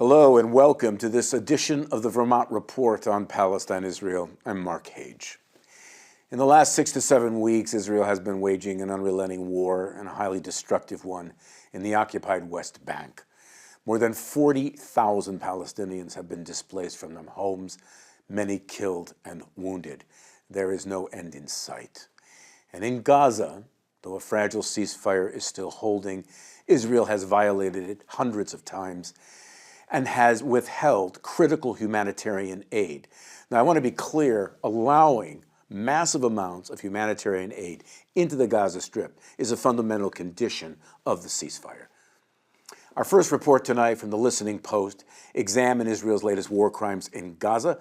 Hello and welcome to this edition of the Vermont Report on Palestine-Israel. I'm Mark Hage. In the last 6 to 7 weeks, Israel has been waging an unrelenting war, and a highly destructive one, in the occupied West Bank. More than 40,000 Palestinians have been displaced from their homes, many killed and wounded. There is no end in sight. And in Gaza, though a fragile ceasefire is still holding, Israel has violated it hundreds of times and has withheld critical humanitarian aid. Now, I want to be clear, allowing massive amounts of humanitarian aid into the Gaza Strip is a fundamental condition of the ceasefire. Our first report tonight from the Listening Post examined Israel's latest war crimes in Gaza,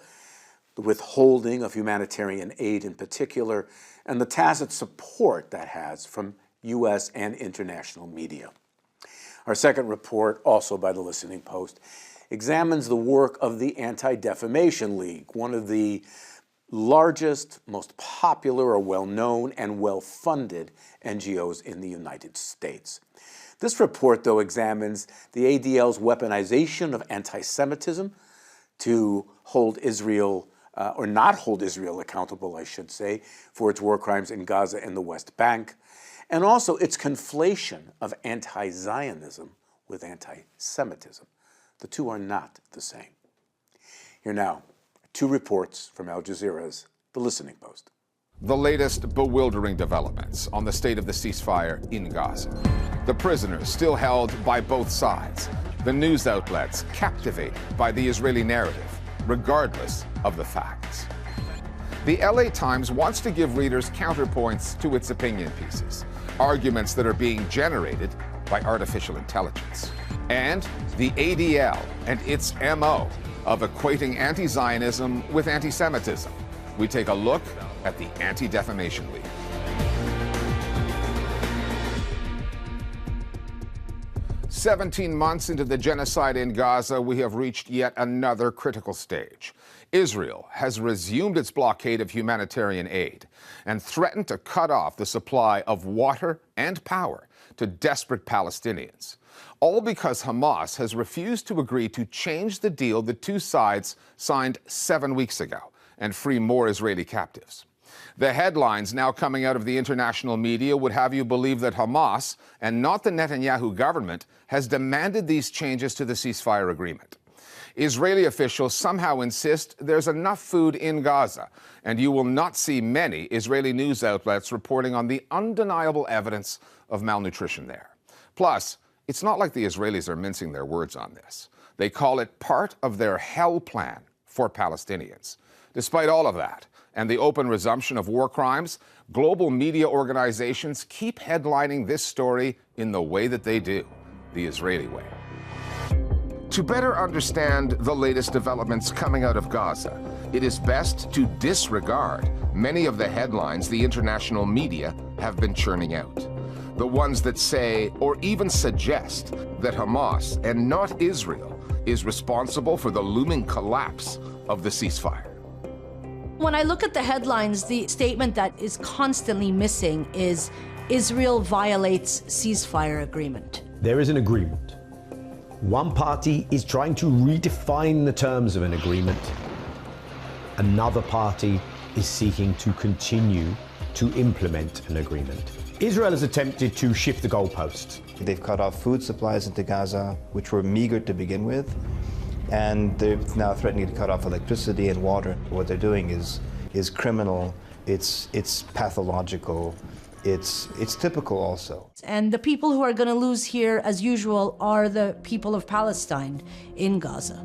the withholding of humanitarian aid in particular, and the tacit support that has from U.S. and international media. Our second report, also by the Listening Post, examines the work of the Anti-Defamation League, one of the largest, most popular or well-known and well-funded NGOs in the United States. This report, though, examines the ADL's weaponization of anti-Semitism to hold Israel, or not hold Israel accountable, I should say, for its war crimes in Gaza and the West Bank, and also its conflation of anti-Zionism with anti-Semitism. The two are not the same. Here now, two reports from Al Jazeera's The Listening Post. The latest bewildering developments on the state of the ceasefire in Gaza. The prisoners still held by both sides. The news outlets captivated by the Israeli narrative, regardless of the facts. The LA Times wants to give readers counterpoints to its opinion pieces, arguments that are being generated by artificial intelligence. And the ADL and its MO of equating anti-Zionism with anti-Semitism. We take a look at the Anti-Defamation League. "17 months into the genocide in Gaza, we have reached yet another critical stage. Israel has resumed its blockade of humanitarian aid and threatened to cut off the supply of water and power to desperate Palestinians, all because Hamas has refused to agree to change the deal the two sides signed 7 weeks ago and free more Israeli captives. The headlines now coming out of the international media would have you believe that Hamas, and not the Netanyahu government, has demanded these changes to the ceasefire agreement. Israeli officials somehow insist there's enough food in Gaza, and you will not see many Israeli news outlets reporting on the undeniable evidence of malnutrition there. Plus, it's not like the Israelis are mincing their words on this. They call it part of their hell plan for Palestinians. Despite all of that, and the open resumption of war crimes, global media organizations keep headlining this story in the way that they do, the Israeli way. To better understand the latest developments coming out of Gaza, it is best to disregard many of the headlines the international media have been churning out. The ones that say or even suggest that Hamas, and not Israel, is responsible for the looming collapse of the ceasefire. When I look at the headlines, the statement that is constantly missing is Israel violates ceasefire agreement. There is an agreement. One party is trying to redefine the terms of an agreement. Another party is seeking to continue to implement an agreement. Israel has attempted to shift the goalposts. They've cut off food supplies into Gaza, which were meager to begin with, and they're now threatening to cut off electricity and water. What they're doing is criminal, it's pathological, it's typical also. And the people who are going to lose here, as usual, are the people of Palestine in Gaza.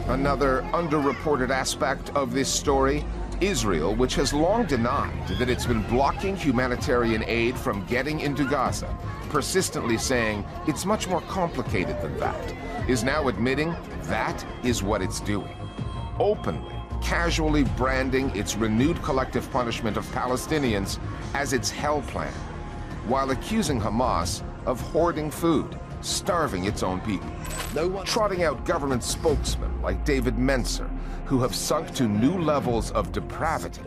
Another underreported aspect of this story, Israel, which has long denied that it's been blocking humanitarian aid from getting into Gaza, persistently saying it's much more complicated than that, is now admitting that is what it's doing. Openly, casually branding its renewed collective punishment of Palestinians as its hell plan, while accusing Hamas of hoarding food, starving its own people. Trotting out government spokesmen like David Mencer, who have sunk to new levels of depravity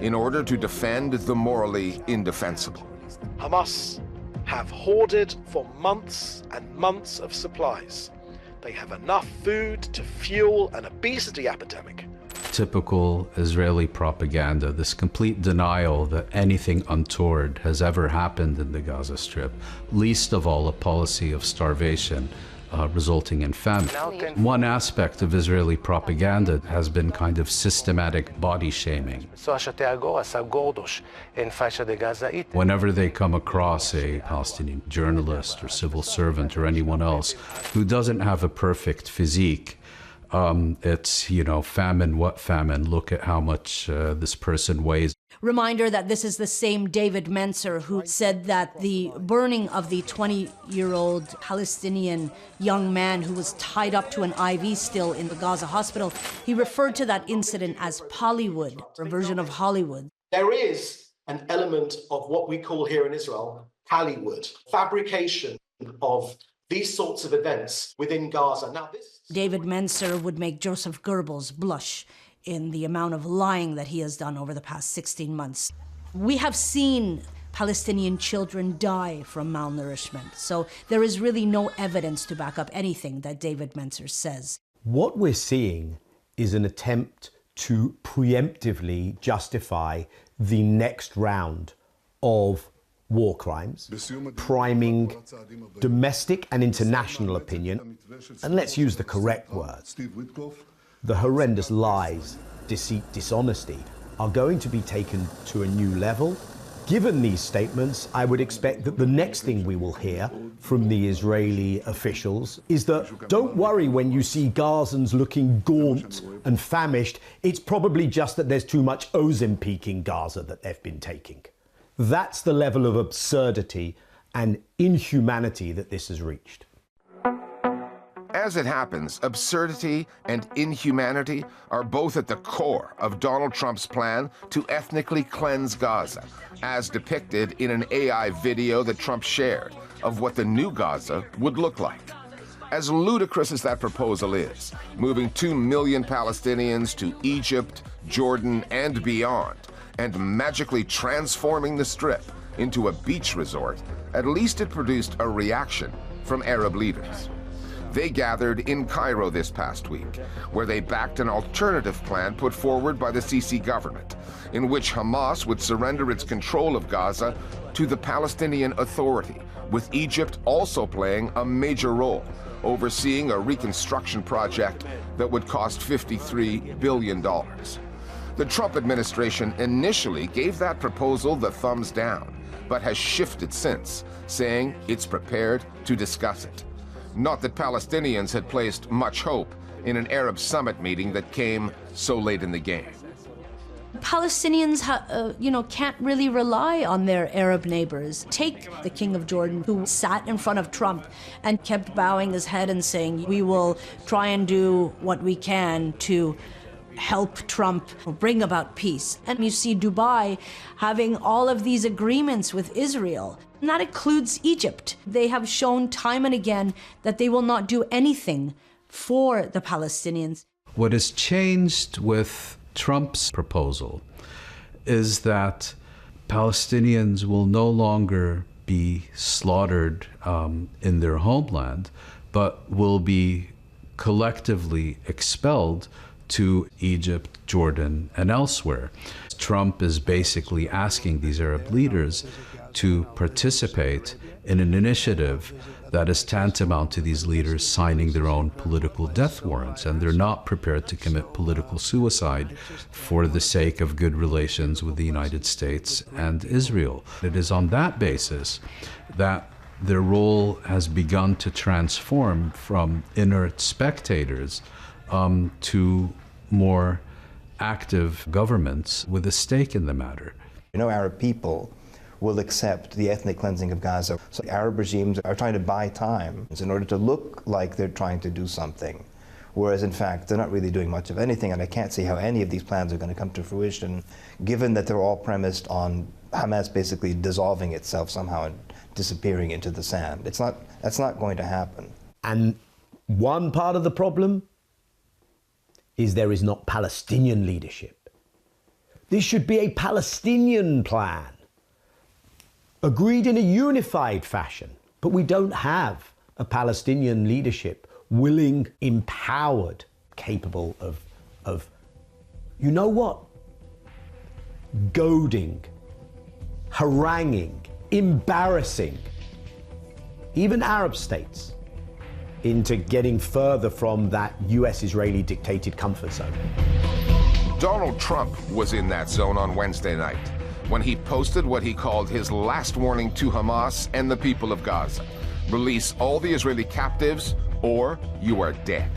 in order to defend the morally indefensible. Hamas have hoarded for months and months of supplies. They have enough food to fuel an obesity epidemic. Typical Israeli propaganda, this complete denial that anything untoward has ever happened in the Gaza Strip, least of all a policy of starvation resulting in famine. One aspect of Israeli propaganda has been kind of systematic body shaming. Whenever they come across a Palestinian journalist or civil servant or anyone else who doesn't have a perfect physique, it's, you know, famine, what famine? Look at how much this person weighs. Reminder that this is the same David Mencer who said that the burning of the 20-year-old Palestinian young man who was tied up to an IV still in the Gaza hospital, he referred to that incident as Pollywood, a version of Hollywood. There is an element of what we call here in Israel, Hollywood, fabrication of these sorts of events within Gaza. Now, David Mencer would make Joseph Goebbels blush in the amount of lying that he has done over the past 16 months. We have seen Palestinian children die from malnourishment, so there is really no evidence to back up anything that David Mencer says. What we're seeing is an attempt to preemptively justify the next round of war crimes, priming domestic and international opinion, and let's use the correct words. The horrendous lies, deceit, dishonesty are going to be taken to a new level. Given these statements, I would expect that the next thing we will hear from the Israeli officials is that don't worry when you see Gazans looking gaunt and famished, it's probably just that there's too much Ozempic in Gaza that they've been taking. That's the level of absurdity and inhumanity that this has reached. As it happens, absurdity and inhumanity are both at the core of Donald Trump's plan to ethnically cleanse Gaza, as depicted in an AI video that Trump shared of what the new Gaza would look like. As ludicrous as that proposal is, moving 2 million Palestinians to Egypt, Jordan, and beyond, and magically transforming the Strip into a beach resort, at least it produced a reaction from Arab leaders. They gathered in Cairo this past week, where they backed an alternative plan put forward by the Sisi government, in which Hamas would surrender its control of Gaza to the Palestinian Authority, with Egypt also playing a major role, overseeing a reconstruction project that would cost $53 billion. The Trump administration initially gave that proposal the thumbs down, but has shifted since, saying it's prepared to discuss it. Not that Palestinians had placed much hope in an Arab summit meeting that came so late in the game. Palestinians, can't really rely on their Arab neighbors. Take the King of Jordan, who sat in front of Trump and kept bowing his head and saying, we will try and do what we can to help Trump bring about peace. And you see Dubai having all of these agreements with Israel. And that includes Egypt. They have shown time and again that they will not do anything for the Palestinians. What has changed with Trump's proposal is that Palestinians will no longer be slaughtered in their homeland, but will be collectively expelled to Egypt, Jordan, and elsewhere. Trump is basically asking these Arab leaders to participate in an initiative that is tantamount to these leaders signing their own political death warrants, and they're not prepared to commit political suicide for the sake of good relations with the United States and Israel. It is on that basis that their role has begun to transform from inert spectators to more active governments with a stake in the matter. No Arab people will accept the ethnic cleansing of Gaza. So Arab regimes are trying to buy time in order to look like they're trying to do something, whereas in fact they're not really doing much of anything, and I can't see how any of these plans are going to come to fruition, given that they're all premised on Hamas basically dissolving itself somehow and disappearing into the sand. That's not going to happen. And one part of the problem is there is not Palestinian leadership. This should be a Palestinian plan, agreed in a unified fashion. But we don't have a Palestinian leadership willing, empowered, capable of, you know what? Goading, haranguing, embarrassing even Arab states into getting further from that US-Israeli dictated comfort zone. Donald Trump was in that zone on Wednesday night when he posted what he called his last warning to Hamas and the people of Gaza. Release all the Israeli captives or you are dead.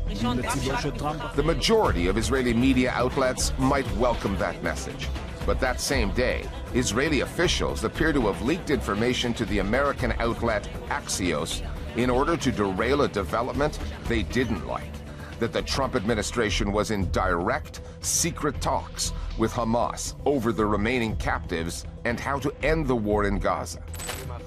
The majority of Israeli media outlets might welcome that message. But that same day, Israeli officials appear to have leaked information to the American outlet Axios in order to derail a development they didn't like, that the Trump administration was in direct, secret talks with Hamas over the remaining captives and how to end the war in Gaza.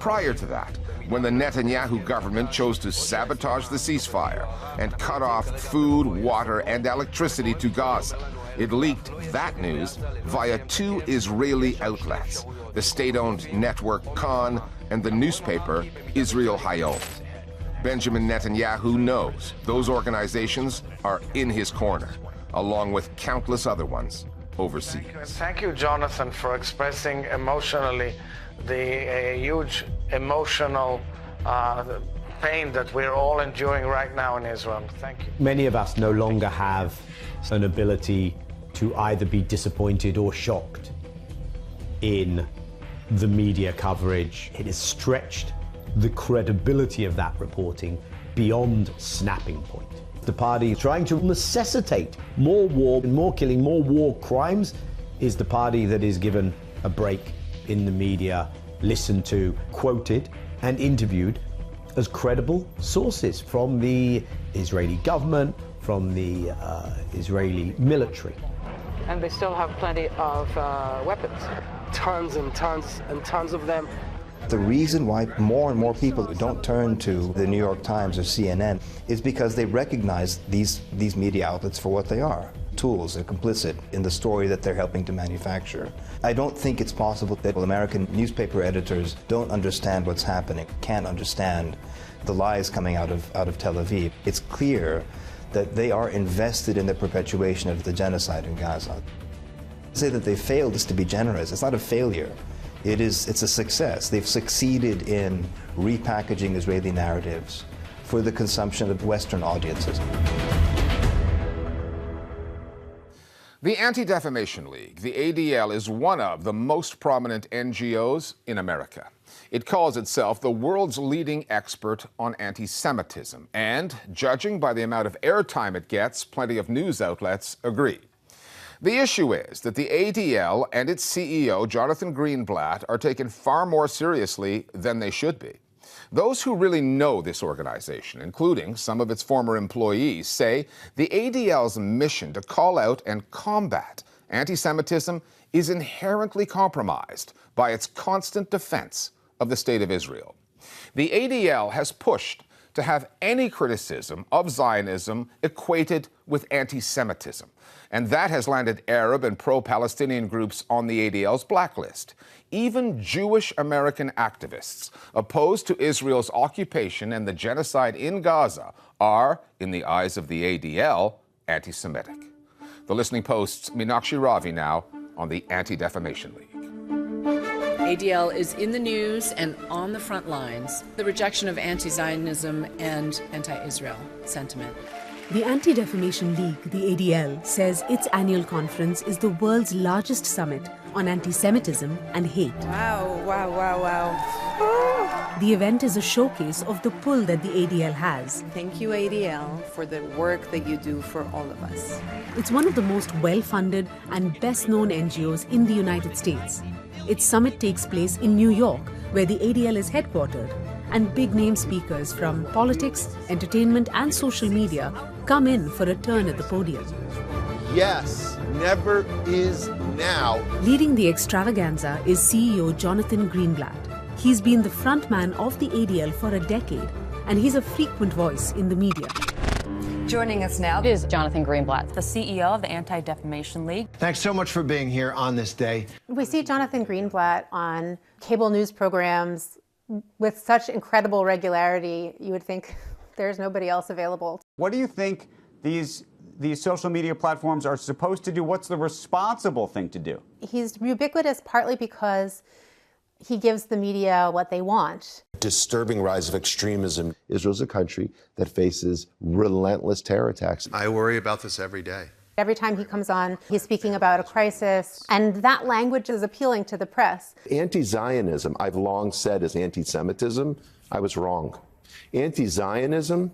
Prior to that, when the Netanyahu government chose to sabotage the ceasefire and cut off food, water, and electricity to Gaza, it leaked that news via two Israeli outlets, the state-owned network Khan and the newspaper Israel Hayom. Benjamin Netanyahu knows those organizations are in his corner, along with countless other ones overseas. Thank you, Jonathan, for expressing emotionally the huge emotional pain that we're all enduring right now in Israel. Thank you. Many of us no longer have an ability to either be disappointed or shocked in the media coverage. It has stretched the credibility of that reporting beyond snapping point. The party trying to necessitate more war, more killing, more war crimes is the party that is given a break in the media, listened to, quoted, and interviewed as credible sources from the Israeli government, from the Israeli military. And they still have plenty of weapons. Tons and tons and tons of them. The reason why more and more people don't turn to the New York Times or CNN is because they recognize these media outlets for what they are. Tools. They're complicit in the story that they're helping to manufacture. I don't think it's possible that American newspaper editors don't understand what's happening, can't understand the lies coming out of Tel Aviv. It's clear that they are invested in the perpetuation of the genocide in Gaza. To say that they failed is to be generous. It's not a failure. It's a success. They've succeeded in repackaging Israeli narratives for the consumption of Western audiences. The Anti-Defamation League, the ADL, is one of the most prominent NGOs in America. It calls itself the world's leading expert on anti-Semitism, and, judging by the amount of airtime it gets, plenty of news outlets agree. The issue is that the ADL and its CEO, Jonathan Greenblatt, are taken far more seriously than they should be. Those who really know this organization, including some of its former employees, say the ADL's mission to call out and combat anti-Semitism is inherently compromised by its constant defense of the State of Israel. The ADL has pushed to have any criticism of Zionism equated with anti-Semitism, and that has landed Arab and pro-Palestinian groups on the ADL's blacklist. Even Jewish American activists opposed to Israel's occupation and the genocide in Gaza are, in the eyes of the ADL, anti-Semitic. The Listening Post's Meenakshi Ravi now on the Anti-Defamation League. ADL is in the news and on the front lines. The rejection of anti-Zionism and anti-Israel sentiment. The Anti-Defamation League, the ADL, says its annual conference is the world's largest summit on anti-Semitism and hate. Wow, wow, wow, wow. The event is a showcase of the pull that the ADL has. Thank you, ADL, for the work that you do for all of us. It's one of the most well-funded and best-known NGOs in the United States. Its summit takes place in New York, where the ADL is headquartered, and big-name speakers from politics, entertainment, and social media come in for a turn at the podium. Yes, never is now. Leading the extravaganza is CEO Jonathan Greenblatt. He's been the front man of the ADL for a decade, and he's a frequent voice in the media. Joining us now is Jonathan Greenblatt, the CEO of the Anti-Defamation League. Thanks so much for being here on this day. We see Jonathan Greenblatt on cable news programs with such incredible regularity. You would think There's nobody else available. What do you think these social media platforms are supposed to do? What's the responsible thing to do? He's ubiquitous partly because he gives the media what they want. Disturbing rise of extremism. Israel's a country that faces relentless terror attacks. I worry about this every day. Every time he comes on, he's speaking about a crisis, and that language is appealing to the press. Anti-Zionism, I've long said, is anti-Semitism. I was wrong. Anti-Zionism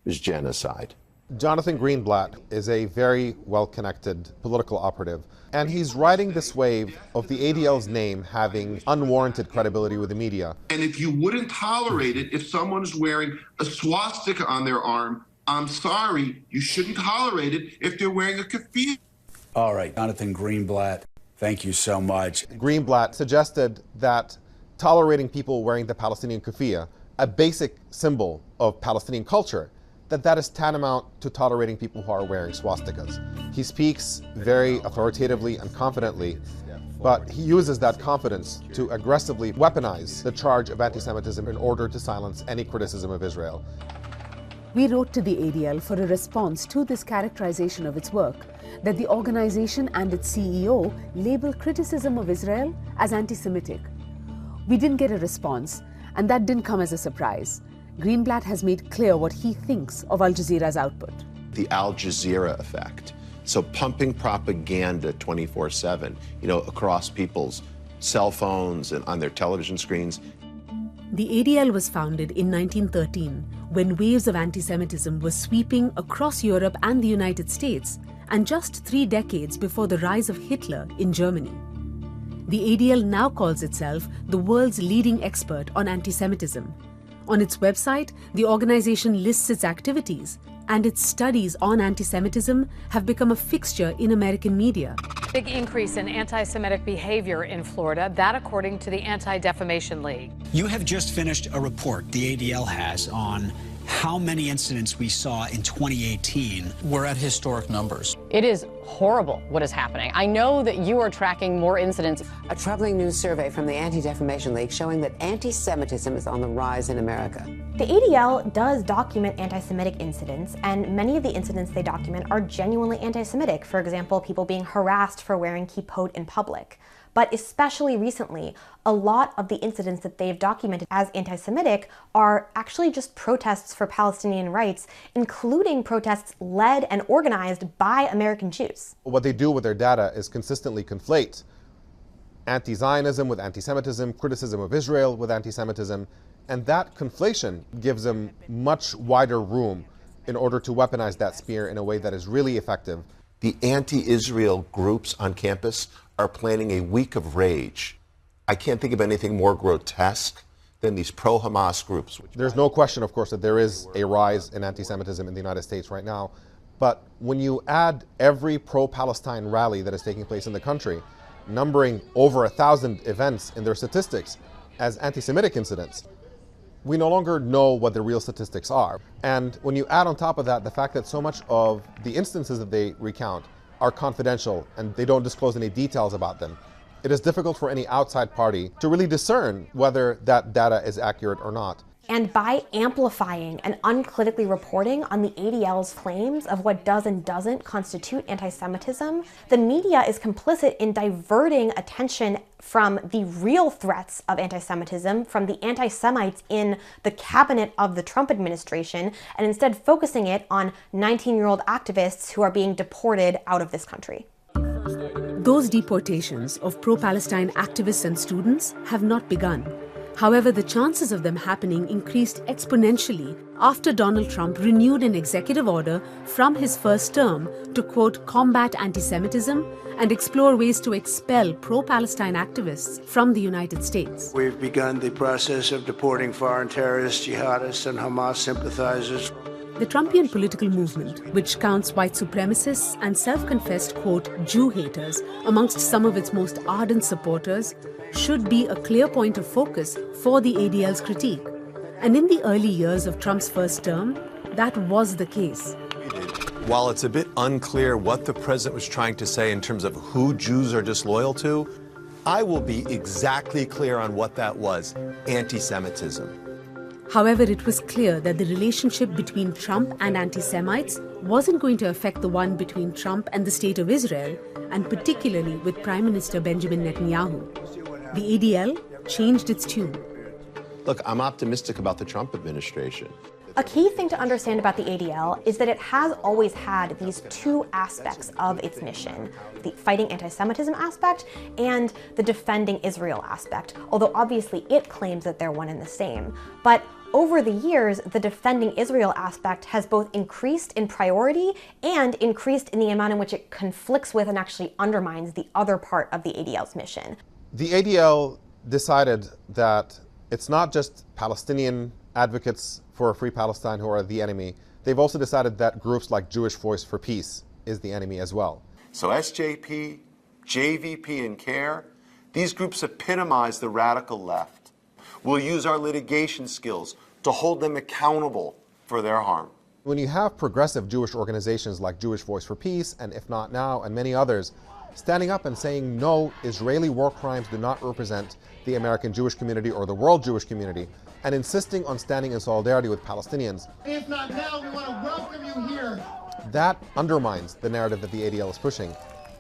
is genocide. Jonathan Greenblatt is a very well-connected political operative, and he's riding this wave of the ADL's name having unwarranted credibility with the media. And if you wouldn't tolerate it if someone is wearing a swastika on their arm, I'm sorry, you shouldn't tolerate it if they're wearing a keffiyeh. All right, Jonathan Greenblatt, thank you so much. Greenblatt suggested that tolerating people wearing the Palestinian keffiyeh, a basic symbol of Palestinian culture, that is tantamount to tolerating people who are wearing swastikas. He speaks very authoritatively and confidently, but he uses that confidence to aggressively weaponize the charge of anti-Semitism in order to silence any criticism of Israel. We wrote to the ADL for a response to this characterization of its work, that the organization and its CEO label criticism of Israel as anti-Semitic. We didn't get a response, and that didn't come as a surprise. Greenblatt has made clear what he thinks of Al Jazeera's output. The Al Jazeera effect. So pumping propaganda 24/7, across people's cell phones and on their television screens. The ADL was founded in 1913 when waves of anti-Semitism were sweeping across Europe and the United States, and just 3 decades before the rise of Hitler in Germany. The ADL now calls itself the world's leading expert on anti-Semitism. On its website, the organization lists its activities, and its studies on anti-Semitism have become a fixture in American media. Big increase in anti-Semitic behavior in Florida, that according to the Anti-Defamation League. You have just finished a report the ADL has on how many incidents we saw in 2018. We're at historic numbers. It is horrible what is happening. I know that you are tracking more incidents. A troubling new survey from the Anti-Defamation League showing that anti-Semitism is on the rise in America. The ADL does document anti-Semitic incidents, and many of the incidents they document are genuinely anti-Semitic. For example, people being harassed for wearing kippot in public. But especially recently, a lot of the incidents that they've documented as anti-Semitic are actually just protests for Palestinian rights, including protests led and organized by American Jews. What they do with their data is consistently conflate anti-Zionism with anti-Semitism, criticism of Israel with anti-Semitism, and that conflation gives them much wider room in order to weaponize that spear in a way that is really effective. The anti-Israel groups on campus are planning a week of rage. I can't think of anything more grotesque than these pro-Hamas groups. There's no question, of course, that there is a rise in anti-Semitism in the United States right now. But when you add every pro-Palestine rally that is taking place in the country, numbering over 1,000 events in their statistics as anti-Semitic incidents, we no longer know what the real statistics are. And when you add on top of that the fact that so much of the instances that they recount are confidential and they don't disclose any details about them, it is difficult for any outside party to really discern whether that data is accurate or not. And by amplifying and uncritically reporting on the ADL's claims of what does and doesn't constitute anti-Semitism, the media is complicit in diverting attention from the real threats of anti-Semitism, from the anti-Semites in the cabinet of the Trump administration, and instead focusing it on 19-year-old activists who are being deported out of this country. Those deportations of pro-Palestine activists and students have not begun. However, the chances of them happening increased exponentially after Donald Trump renewed an executive order from his first term to, quote, combat anti-Semitism and explore ways to expel pro-Palestine activists from the United States. We've begun the process of deporting foreign terrorists, jihadists, and Hamas sympathizers. The Trumpian political movement, which counts white supremacists and self-confessed, quote, Jew haters amongst some of its most ardent supporters, should be a clear point of focus for the ADL's critique. And in the early years of Trump's first term, that was the case. While it's a bit unclear what the president was trying to say in terms of who Jews are disloyal to, I will be exactly clear on what that was: anti-Semitism. However, it was clear that the relationship between Trump and anti-Semites wasn't going to affect the one between Trump and the State of Israel, and particularly with Prime Minister Benjamin Netanyahu. The ADL changed its tune. Look, I'm optimistic about the Trump administration. A key thing to understand about the ADL is that it has always had these two aspects of its mission, the fighting anti-Semitism aspect and the defending Israel aspect, although obviously it claims that they're one and the same. But over the years, the defending Israel aspect has both increased in priority and increased in the amount in which it conflicts with and actually undermines the other part of the ADL's mission. The ADL decided that it's not just Palestinian advocates for a free Palestine who are the enemy. They've also decided that groups like Jewish Voice for Peace is the enemy as well. So SJP, JVP, and CARE, these groups epitomize the radical left. We'll use our litigation skills to hold them accountable for their harm. When you have progressive Jewish organizations like Jewish Voice for Peace, and If Not Now, and many others, standing up and saying, no, Israeli war crimes do not represent the American Jewish community or the world Jewish community, and insisting on standing in solidarity with Palestinians. If not now, we want to welcome you here. That undermines the narrative that the ADL is pushing,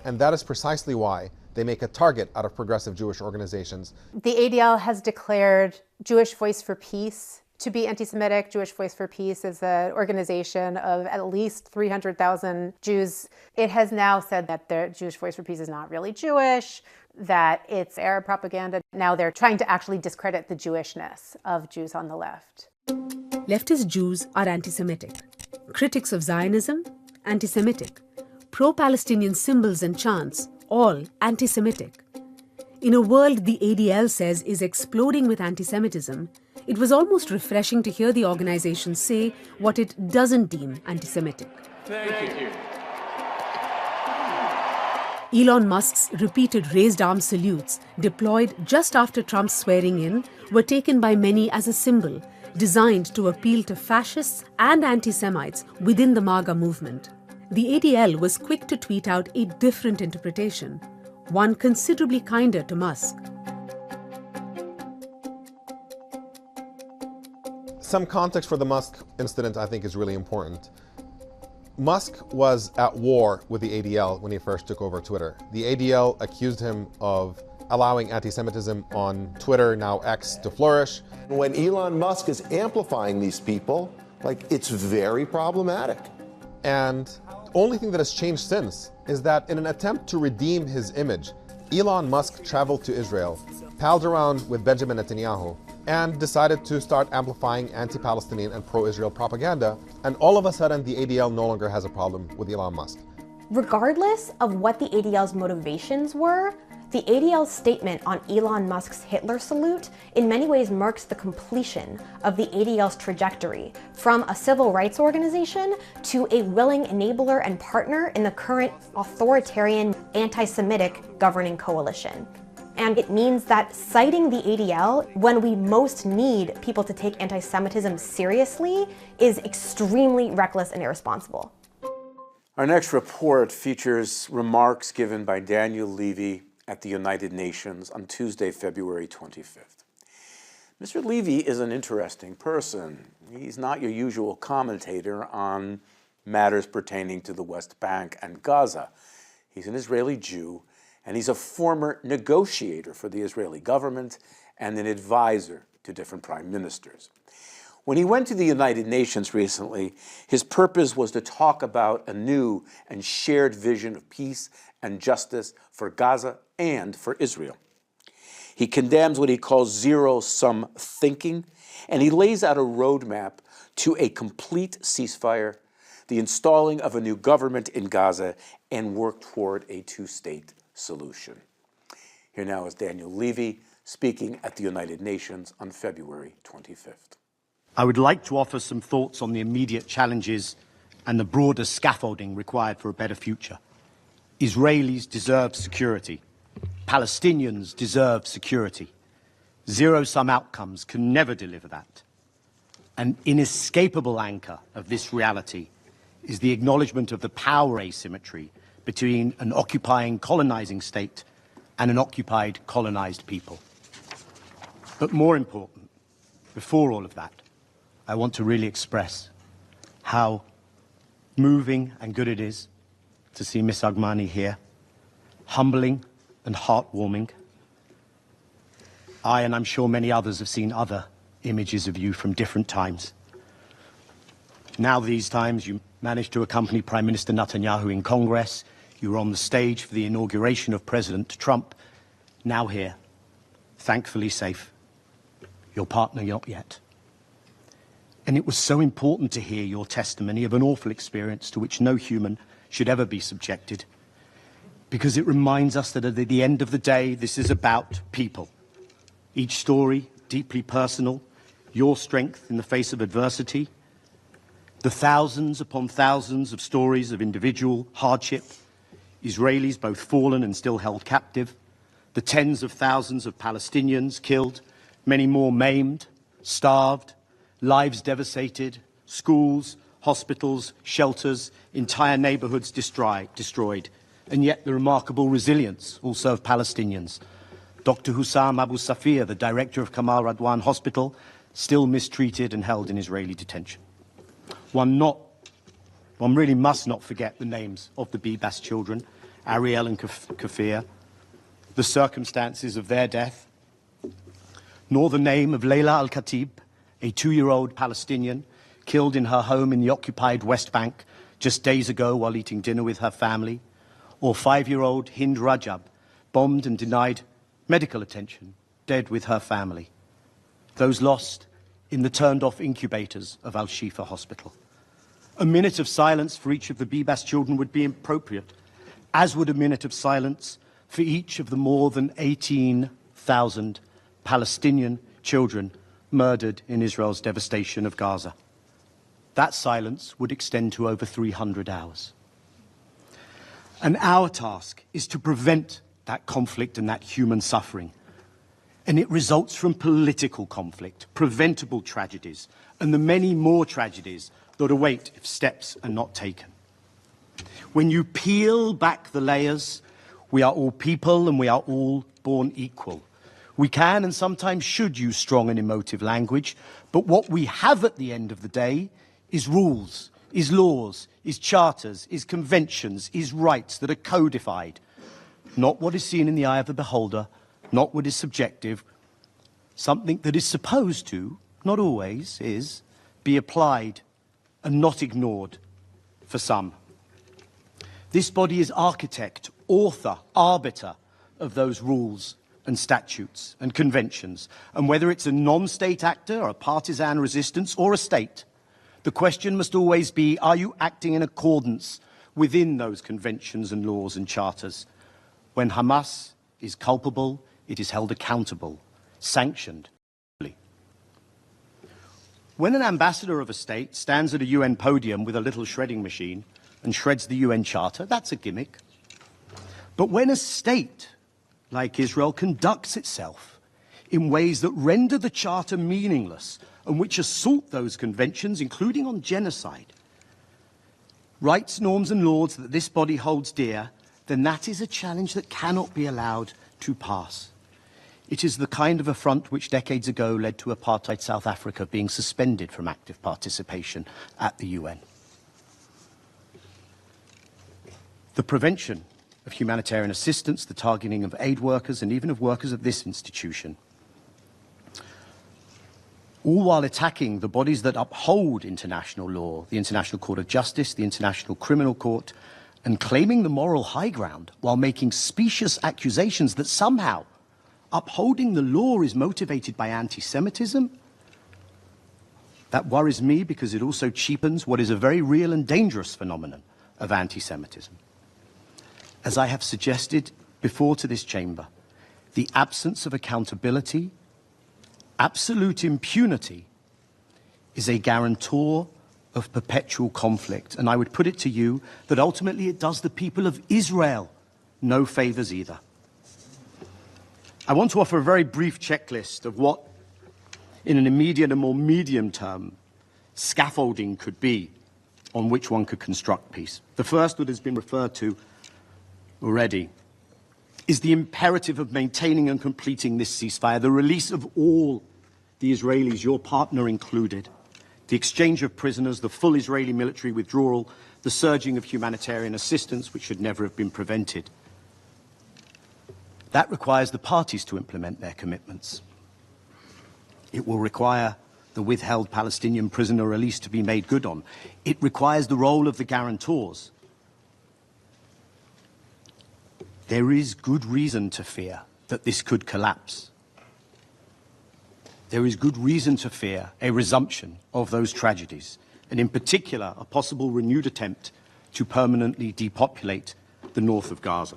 and that is precisely why they make a target out of progressive Jewish organizations. The ADL has declared Jewish Voice for Peace to be anti-Semitic. Jewish Voice for Peace is an organization of at least 300,000 Jews. It has now said that the Jewish Voice for Peace is not really Jewish, that it's Arab propaganda. Now they're trying to actually discredit the Jewishness of Jews on the left. Leftist Jews are anti-Semitic. Critics of Zionism, anti-Semitic. Pro-Palestinian symbols and chants, all anti-Semitic. In a world the ADL says is exploding with anti-Semitism, it was almost refreshing to hear the organization say what it doesn't deem anti-Semitic. Thank you. Elon Musk's repeated raised arm salutes, deployed just after Trump's swearing in, were taken by many as a symbol, designed to appeal to fascists and anti-Semites within the MAGA movement. The ADL was quick to tweet out a different interpretation, one considerably kinder to Musk. Some context for the Musk incident, I think, is really important. Musk was at war with the ADL when he first took over Twitter. The ADL accused him of allowing anti-Semitism on Twitter, now X, to flourish. When Elon Musk is amplifying these people, it's very problematic. And the only thing that has changed since is that in an attempt to redeem his image, Elon Musk traveled to Israel, palled around with Benjamin Netanyahu, and decided to start amplifying anti-Palestinian and pro-Israel propaganda. And all of a sudden, the ADL no longer has a problem with Elon Musk. Regardless of what the ADL's motivations were, the ADL's statement on Elon Musk's Hitler salute in many ways marks the completion of the ADL's trajectory from a civil rights organization to a willing enabler and partner in the current authoritarian anti-Semitic governing coalition. And it means that citing the ADL when we most need people to take anti-Semitism seriously is extremely reckless and irresponsible. Our next report features remarks given by Daniel Levy at the United Nations on Tuesday, February 25th. Mr. Levy is an interesting person. He's not your usual commentator on matters pertaining to the West Bank and Gaza. He's an Israeli Jew, and he's a former negotiator for the Israeli government and an advisor to different prime ministers. When he went to the United Nations recently, his purpose was to talk about a new and shared vision of peace and justice for Gaza and for Israel. He condemns what he calls zero-sum thinking, and he lays out a roadmap to a complete ceasefire, the installing of a new government in Gaza, and work toward a two-state solution. Here now is Daniel Levy speaking at the United Nations on February 25th. I would like to offer some thoughts on the immediate challenges and the broader scaffolding required for a better future. Israelis deserve security. Palestinians deserve security. Zero-sum outcomes can never deliver that. An inescapable anchor of this reality is the acknowledgement of the power asymmetry between an occupying, colonizing state and an occupied, colonized people. But more important, before all of that, I want to really express how moving and good it is to see Miss Agmani here, humbling and heartwarming. I, and I'm sure many others, have seen other images of you from different times. Now these times you managed to accompany Prime Minister Netanyahu in Congress. You were on the stage for the inauguration of President Trump. Now here, thankfully safe. Your partner not yet. And it was so important to hear your testimony of an awful experience to which no human should ever be subjected, because it reminds us that at the end of the day, this is about people. Each story deeply personal, your strength in the face of adversity, the thousands upon thousands of stories of individual hardship, Israelis both fallen and still held captive, the tens of thousands of Palestinians killed, many more maimed, starved, lives devastated, schools, hospitals, shelters, entire neighborhoods destroyed, and yet the remarkable resilience also of Palestinians. Dr. Hussam Abu Safir, the director of Kamal Radwan Hospital, still mistreated and held in Israeli detention. One really must not forget the names of the Bibas children, Ariel and Kafir, the circumstances of their death, nor the name of Leila Al-Khatib, a 2-year-old Palestinian killed in her home in the occupied West Bank just days ago while eating dinner with her family, or 5-year-old Hind Rajab, bombed and denied medical attention, dead with her family. Those lost in the turned-off incubators of Al-Shifa Hospital. A minute of silence for each of the Bibas children would be appropriate, as would a minute of silence for each of the more than 18,000 Palestinian children murdered in Israel's devastation of Gaza. That silence would extend to over 300 hours. And our task is to prevent that conflict and that human suffering. And it results from political conflict, preventable tragedies, and the many more tragedies that await if steps are not taken. When you peel back the layers, we are all people and we are all born equal. We can and sometimes should use strong and emotive language, but what we have at the end of the day is rules, is laws, is charters, is conventions, is rights that are codified. Not what is seen in the eye of the beholder, not what is subjective, something that is supposed to, not always, is be applied and not ignored for some. This body is architect, author, arbiter of those rules and statutes and conventions. And whether it's a non-state actor or a partisan resistance or a state, the question must always be, are you acting in accordance within those conventions and laws and charters? When Hamas is culpable, it is held accountable, sanctioned. When an ambassador of a state stands at a UN podium with a little shredding machine and shreds the UN Charter, that's a gimmick. But when a state, like Israel, conducts itself in ways that render the Charter meaningless and which assault those conventions, including on genocide, rights, norms and laws that this body holds dear, then that is a challenge that cannot be allowed to pass. It is the kind of affront which decades ago led to apartheid South Africa being suspended from active participation at the UN. The prevention of humanitarian assistance, the targeting of aid workers and even of workers of this institution, all while attacking the bodies that uphold international law, the International Court of Justice, the International Criminal Court, and claiming the moral high ground while making specious accusations that somehow upholding the law is motivated by anti-Semitism. That worries me because it also cheapens what is a very real and dangerous phenomenon of anti-Semitism. As I have suggested before to this chamber, the absence of accountability, absolute impunity, is a guarantor of perpetual conflict. And I would put it to you that ultimately it does the people of Israel no favors either. I want to offer a very brief checklist of what, in an immediate and more medium term, scaffolding could be on which one could construct peace. The first that has been referred to already is the imperative of maintaining and completing this ceasefire, the release of all the Israelis, your partner included, The exchange of prisoners, the full Israeli military withdrawal, the surging of humanitarian assistance, which should never have been prevented. That requires the parties to implement their commitments. It will require the withheld Palestinian prisoner release to be made good on. It requires the role of the guarantors. There is good reason to fear that this could collapse. There is good reason to fear a resumption of those tragedies, and in particular, a possible renewed attempt to permanently depopulate the north of Gaza.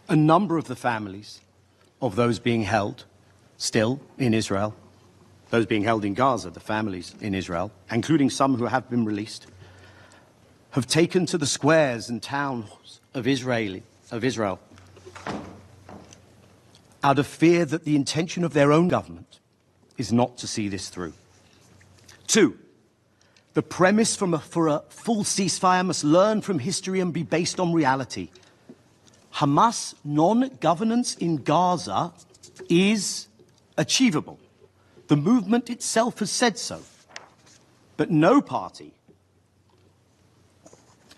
A number of the families of those being held still in Israel, those being held in Gaza, the families in Israel, including some who have been released, have taken to the squares and towns of Israel out of fear that the intention of their own government is not to see this through. 2, the premise for a full ceasefire must learn from history and be based on reality. Hamas non-governance in Gaza is achievable. The movement itself has said so. But no party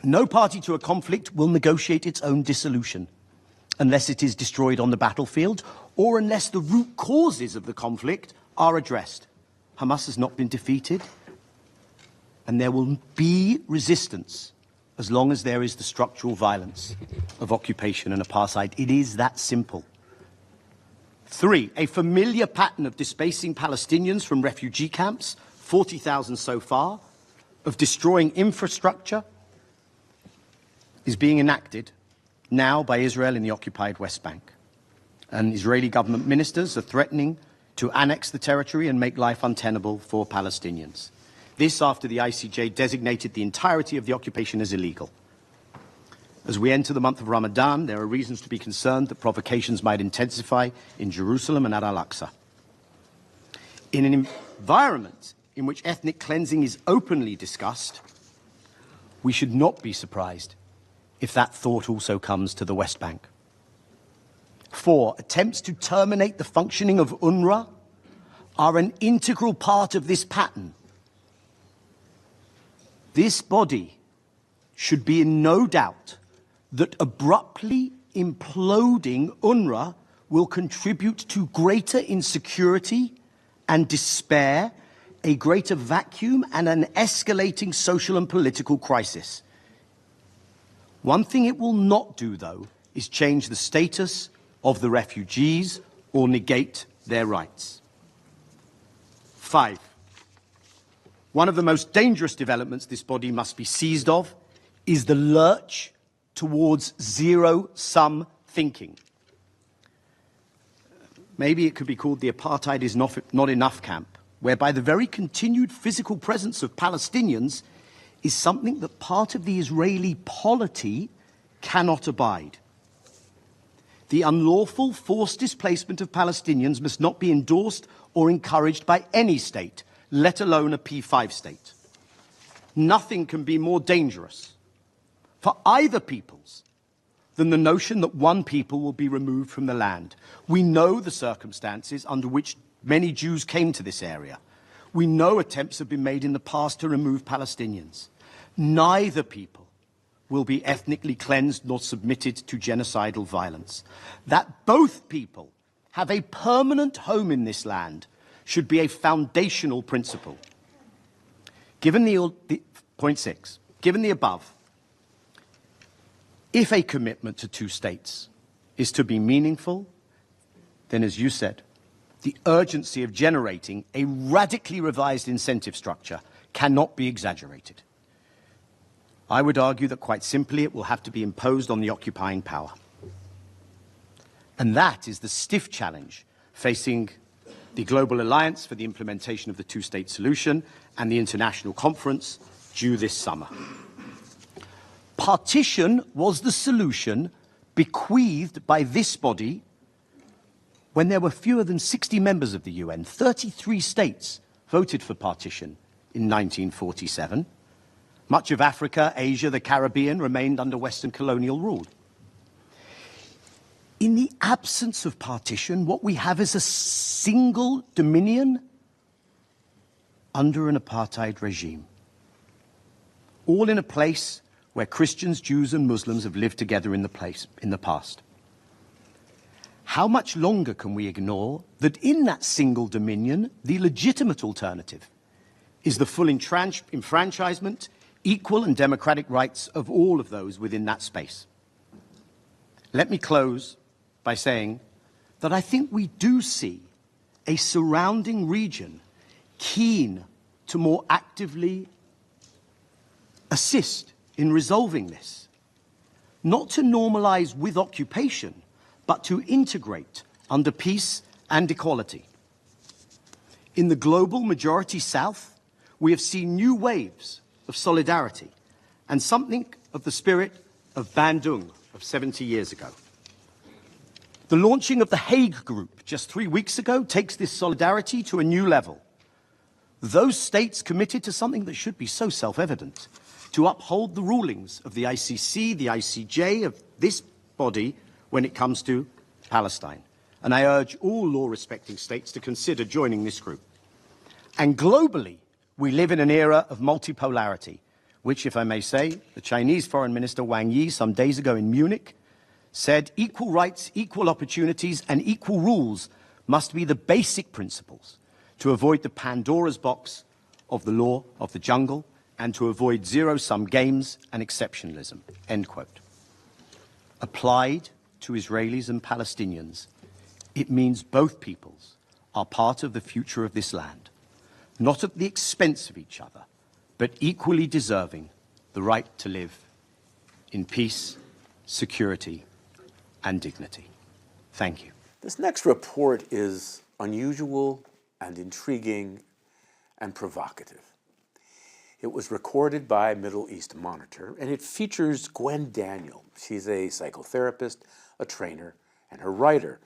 to a conflict will negotiate its own dissolution unless it is destroyed on the battlefield or unless the root causes of the conflict are addressed. Hamas has not been defeated, and there will be resistance as long as there is the structural violence of occupation and apartheid. It is that simple. 3, a familiar pattern of displacing Palestinians from refugee camps, 40,000 so far, of destroying infrastructure, is being enacted now by Israel in the occupied West Bank. And Israeli government ministers are threatening to annex the territory and make life untenable for Palestinians. This after the ICJ designated the entirety of the occupation as illegal. As we enter the month of Ramadan, there are reasons to be concerned that provocations might intensify in Jerusalem and at Al-Aqsa. In an environment in which ethnic cleansing is openly discussed, we should not be surprised if that thought also comes to the West Bank. 4, attempts to terminate the functioning of UNRWA are an integral part of this pattern. This body should be in no doubt that abruptly imploding UNRWA will contribute to greater insecurity and despair, a greater vacuum, and an escalating social and political crisis. One thing it will not do, though, is change the status of the refugees or negate their rights. 5, one of the most dangerous developments this body must be seized of is the lurch towards zero-sum thinking. Maybe it could be called the apartheid is not enough camp, whereby the very continued physical presence of Palestinians is something that part of the Israeli polity cannot abide. The unlawful forced displacement of Palestinians must not be endorsed or encouraged by any state, let alone a P5 state. Nothing can be more dangerous for either peoples than the notion that one people will be removed from the land. We know the circumstances under which many Jews came to this area. We know attempts have been made in the past to remove Palestinians. Neither people will be ethnically cleansed nor submitted to genocidal violence. That both people have a permanent home in this land should be a foundational principle. Given point 6, given the above, if a commitment to 2 states is to be meaningful, then as you said, the urgency of generating a radically revised incentive structure cannot be exaggerated. I would argue that quite simply it will have to be imposed on the occupying power. And that is the stiff challenge facing the Global Alliance for the Implementation of the 2-State Solution and the International Conference due this summer. Partition was the solution bequeathed by this body when there were fewer than 60 members of the UN. 33 states voted for partition in 1947. Much of Africa, Asia, the Caribbean remained under Western colonial rule. In the absence of partition, what we have is a single dominion under an apartheid regime. All in a place where Christians, Jews and Muslims have lived together in the past. How much longer can we ignore that in that single dominion, the legitimate alternative is the full enfranchisement, equal and democratic rights of all of those within that space? Let me close by saying that I think we do see a surrounding region keen to more actively assist in resolving this, not to normalize with occupation, but to integrate under peace and equality. In the global majority South, we have seen new waves of solidarity and something of the spirit of Bandung of 70 years ago. The launching of the Hague Group just 3 weeks ago takes this solidarity to a new level. Those states committed to something that should be so self-evident, to uphold the rulings of the ICC, the ICJ, of this body when it comes to Palestine. And I urge all law-respecting states to consider joining this group. And globally, we live in an era of multipolarity, which, if I may say, the Chinese Foreign Minister Wang Yi some days ago in Munich said equal rights, equal opportunities, and equal rules must be the basic principles to avoid the Pandora's box of the law of the jungle and to avoid zero-sum games and exceptionalism, end quote. Applied to Israelis and Palestinians, it means both peoples are part of the future of this land, not at the expense of each other, but equally deserving the right to live in peace, security, and dignity. Thank you. This next report is unusual and intriguing and provocative. It was recorded by Middle East Monitor, and it features Gwen Daniel. She's a psychotherapist, a trainer, and a writer.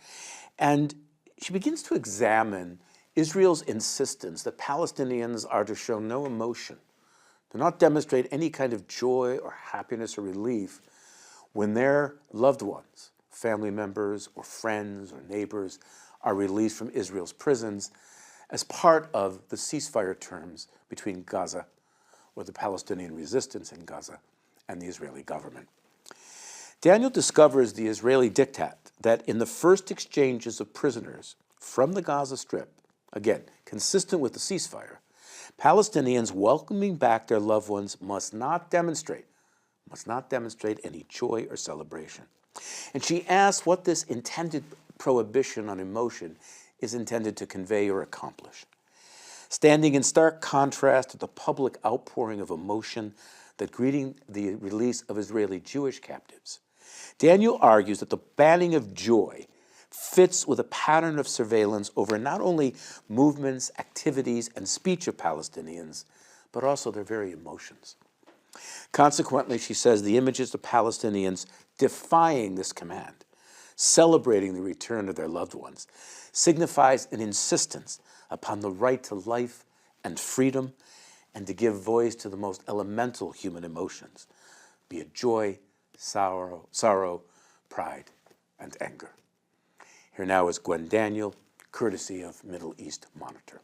And she begins to examine Israel's insistence that Palestinians are to show no emotion, to not demonstrate any kind of joy or happiness or relief when their loved ones, family members or friends or neighbors, are released from Israel's prisons as part of the ceasefire terms between Gaza, or the Palestinian resistance in Gaza, and the Israeli government. Daniel discovers the Israeli diktat that in the first exchanges of prisoners from the Gaza Strip, again, consistent with the ceasefire, Palestinians welcoming back their loved ones must not demonstrate any joy or celebration. And she asks what this intended prohibition on emotion is intended to convey or accomplish. Standing in stark contrast to the public outpouring of emotion that greeting the release of Israeli Jewish captives, Daniel argues that the banning of joy fits with a pattern of surveillance over not only movements, activities, and speech of Palestinians, but also their very emotions. Consequently, she says, the images of Palestinians defying this command, celebrating the return of their loved ones, signifies an insistence upon the right to life and freedom and to give voice to the most elemental human emotions, be it joy, sorrow, pride, and anger. Here now is Gwen Daniel, courtesy of Middle East Monitor.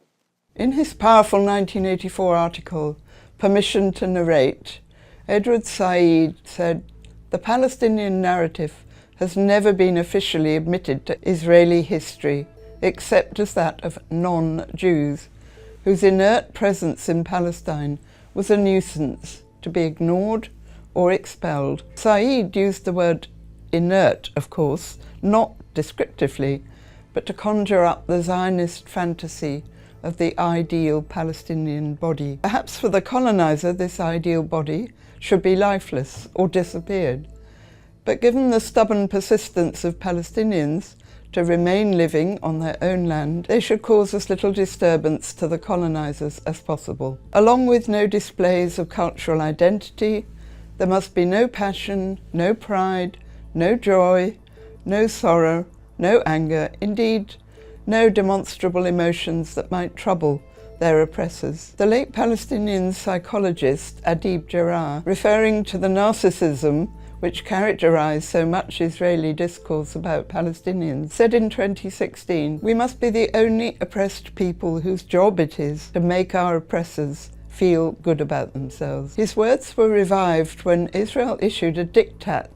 In his powerful 1984 article, Permission to Narrate, Edward Said said, "The Palestinian narrative has never been officially admitted to Israeli history, except as that of non-Jews, whose inert presence in Palestine was a nuisance to be ignored or expelled." Said used the word inert, of course, not descriptively, but to conjure up the Zionist fantasy of the ideal Palestinian body. Perhaps for the colonizer, this ideal body should be lifeless or disappeared. But given the stubborn persistence of Palestinians to remain living on their own land, they should cause as little disturbance to the colonizers as possible. Along with no displays of cultural identity, there must be no passion, no pride, no joy, no sorrow, no anger, indeed, no demonstrable emotions that might trouble their oppressors. The late Palestinian psychologist Adib Jarrah, referring to the narcissism which characterized so much Israeli discourse about Palestinians, said in 2016, "We must be the only oppressed people whose job it is to make our oppressors feel good about themselves." His words were revived when Israel issued a diktat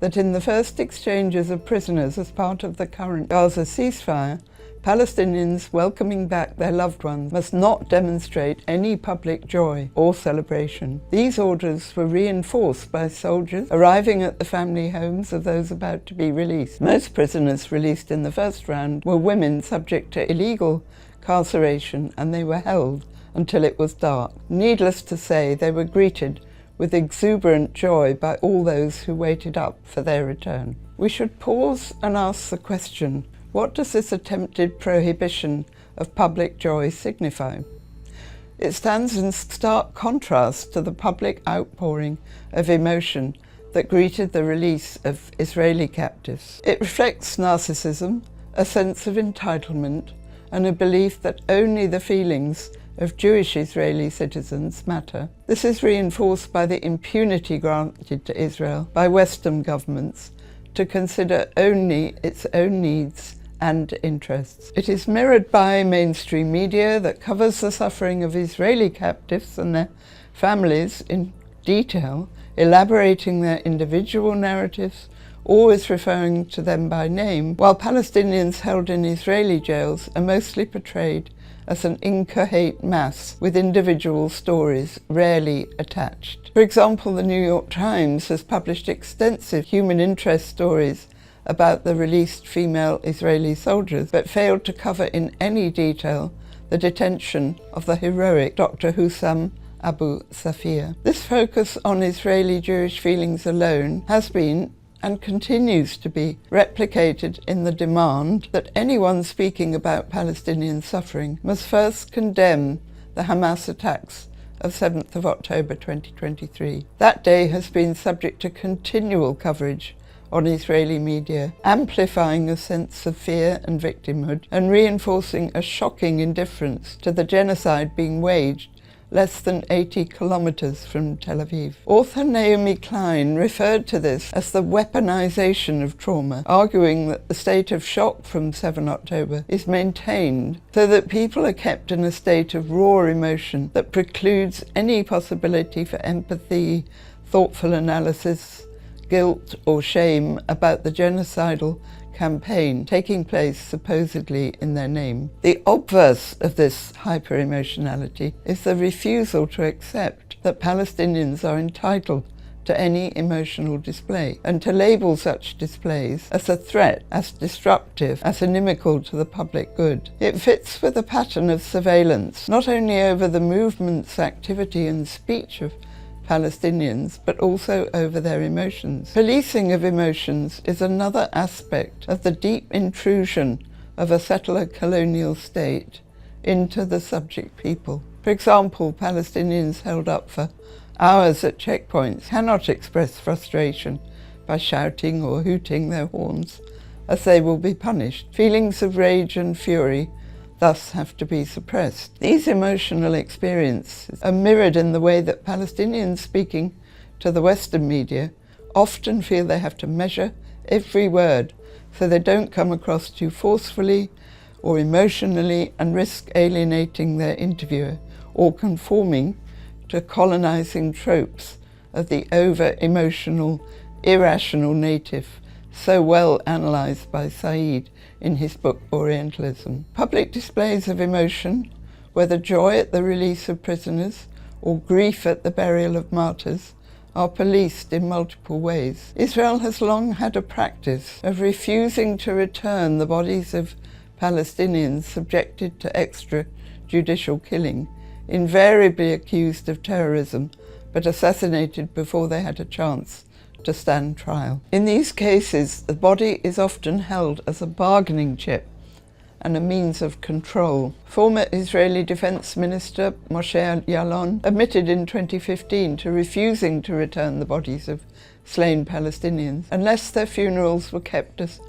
that in the first exchanges of prisoners as part of the current Gaza ceasefire, Palestinians welcoming back their loved ones must not demonstrate any public joy or celebration. These orders were reinforced by soldiers arriving at the family homes of those about to be released. Most prisoners released in the first round were women subject to illegal incarceration, and they were held until it was dark. Needless to say, they were greeted with exuberant joy by all those who waited up for their return. We should pause and ask the question, what does this attempted prohibition of public joy signify? It stands in stark contrast to the public outpouring of emotion that greeted the release of Israeli captives. It reflects narcissism, a sense of entitlement, and a belief that only the feelings of Jewish Israeli citizens matter. This is reinforced by the impunity granted to Israel by Western governments to consider only its own needs and interests. It is mirrored by mainstream media that covers the suffering of Israeli captives and their families in detail, elaborating their individual narratives, always referring to them by name, while Palestinians held in Israeli jails are mostly portrayed as an incoherent mass with individual stories rarely attached. For example, the New York Times has published extensive human interest stories about the released female Israeli soldiers, but failed to cover in any detail the detention of the heroic Dr. Hussam Abu Safir. This focus on Israeli Jewish feelings alone has been and continues to be replicated in the demand that anyone speaking about Palestinian suffering must first condemn the Hamas attacks of 7th of October 2023. That day has been subject to continual coverage on Israeli media, amplifying a sense of fear and victimhood and reinforcing a shocking indifference to the genocide being waged less than 80 kilometers from Tel Aviv. Author Naomi Klein referred to this as the weaponization of trauma, arguing that the state of shock from 7 October is maintained so that people are kept in a state of raw emotion that precludes any possibility for empathy, thoughtful analysis, guilt or shame about the genocidal campaign taking place supposedly in their name. The obverse of this hyper-emotionality is the refusal to accept that Palestinians are entitled to any emotional display, and to label such displays as a threat, as disruptive, as inimical to the public good. It fits with a pattern of surveillance, not only over the movements, activity and speech of Palestinians, but also over their emotions. Policing of emotions is another aspect of the deep intrusion of a settler colonial state into the subject people. For example, Palestinians held up for hours at checkpoints cannot express frustration by shouting or hooting their horns, as they will be punished. Feelings of rage and fury thus have to be suppressed. These emotional experiences are mirrored in the way that Palestinians speaking to the Western media often feel they have to measure every word so they don't come across too forcefully or emotionally and risk alienating their interviewer or conforming to colonizing tropes of the over-emotional, irrational native so well analysed by Said in his book Orientalism. Public displays of emotion, whether joy at the release of prisoners or grief at the burial of martyrs, are policed in multiple ways. Israel has long had a practice of refusing to return the bodies of Palestinians subjected to extrajudicial killing, invariably accused of terrorism, but assassinated before they had a chance to stand trial. In these cases, the body is often held as a bargaining chip and a means of control. Former Israeli Defense Minister Moshe Yaalon admitted in 2015 to refusing to return the bodies of slain Palestinians unless their funerals were kept as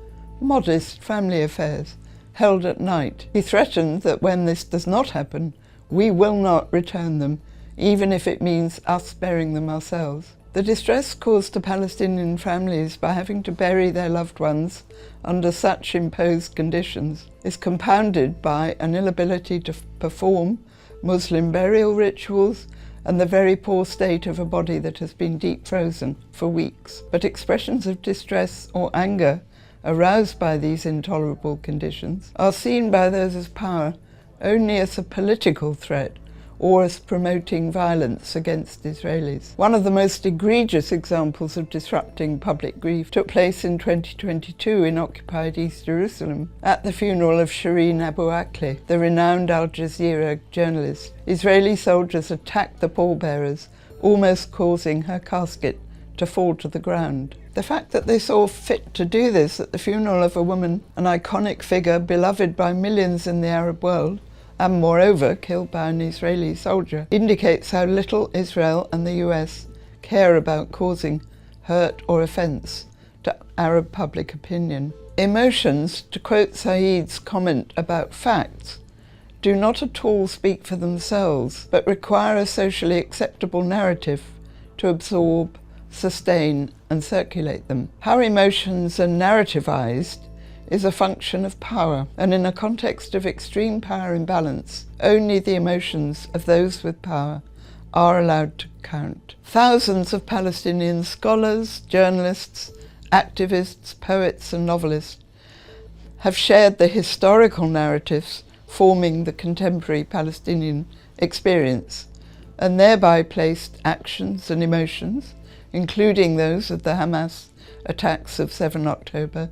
modest family affairs held at night. He threatened that when this does not happen, we will not return them, even if it means us burying them ourselves. The distress caused to Palestinian families by having to bury their loved ones under such imposed conditions is compounded by an inability to perform Muslim burial rituals and the very poor state of a body that has been deep frozen for weeks. But expressions of distress or anger aroused by these intolerable conditions are seen by those as power only as a political threat or as promoting violence against Israelis. One of the most egregious examples of disrupting public grief took place in 2022 in occupied East Jerusalem at the funeral of Shireen Abu Akleh, the renowned Al Jazeera journalist. Israeli soldiers attacked the pallbearers, almost causing her casket to fall to the ground. The fact that they saw fit to do this at the funeral of a woman, an iconic figure beloved by millions in the Arab world, and moreover killed by an Israeli soldier, indicates how little Israel and the US care about causing hurt or offence to Arab public opinion. Emotions, to quote Said's comment about facts, do not at all speak for themselves, but require a socially acceptable narrative to absorb, sustain and circulate them. How emotions are narrativized is a function of power, and in a context of extreme power imbalance, only the emotions of those with power are allowed to count. Thousands of Palestinian scholars, journalists, activists, poets and novelists have shared the historical narratives forming the contemporary Palestinian experience, and thereby placed actions and emotions, including those of the Hamas attacks of 7 October,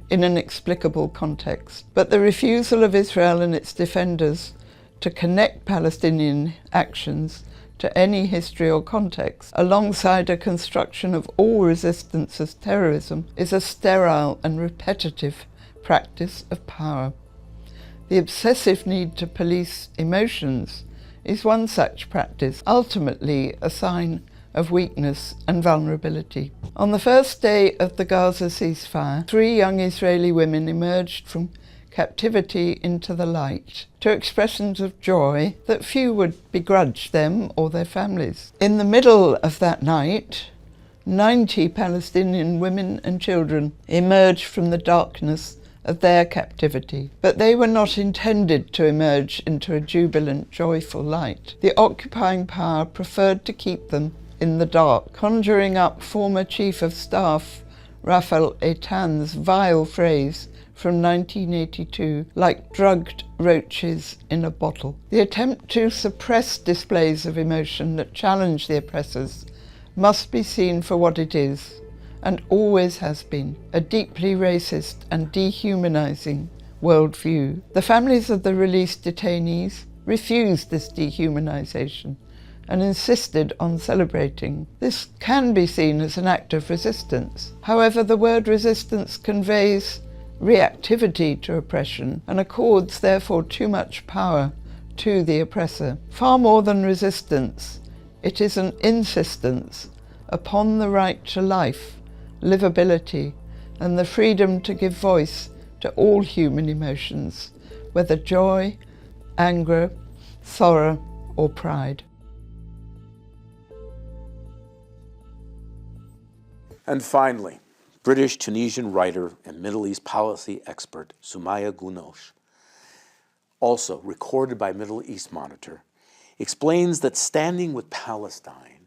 in an explicable context. But the refusal of Israel and its defenders to connect Palestinian actions to any history or context, alongside a construction of all resistance as terrorism, is a sterile and repetitive practice of power. The obsessive need to police emotions is one such practice, ultimately a sign of weakness and vulnerability. On the first day of the Gaza ceasefire, 3 young Israeli women emerged from captivity into the light to expressions of joy that few would begrudge them or their families. In the middle of that night, 90 Palestinian women and children emerged from the darkness of their captivity, but they were not intended to emerge into a jubilant, joyful light. The occupying power preferred to keep them in the dark, conjuring up former Chief of Staff Raphael Eitan's vile phrase from 1982, like drugged roaches in a bottle. The attempt to suppress displays of emotion that challenge the oppressors must be seen for what it is, and always has been, a deeply racist and dehumanizing worldview. The families of the released detainees refused this dehumanization and insisted on celebrating. This can be seen as an act of resistance. However, the word resistance conveys reactivity to oppression and accords therefore too much power to the oppressor. Far more than resistance, it is an insistence upon the right to life, livability, and the freedom to give voice to all human emotions, whether joy, anger, sorrow, or pride. And finally, British-Tunisian writer and Middle East policy expert Soumaya Ghannouchi, also recorded by Middle East Monitor, explains that standing with Palestine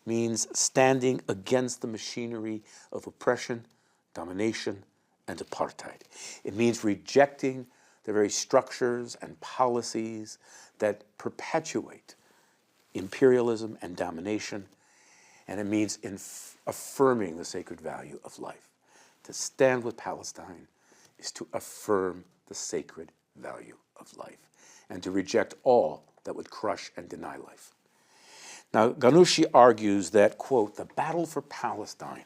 means standing against the machinery of oppression, domination, and apartheid. It means rejecting the very structures and policies that perpetuate imperialism and domination, and it means affirming the sacred value of life. To stand with Palestine is to affirm the sacred value of life and to reject all that would crush and deny life. Now, Ghannouchi argues that, quote, the battle for Palestine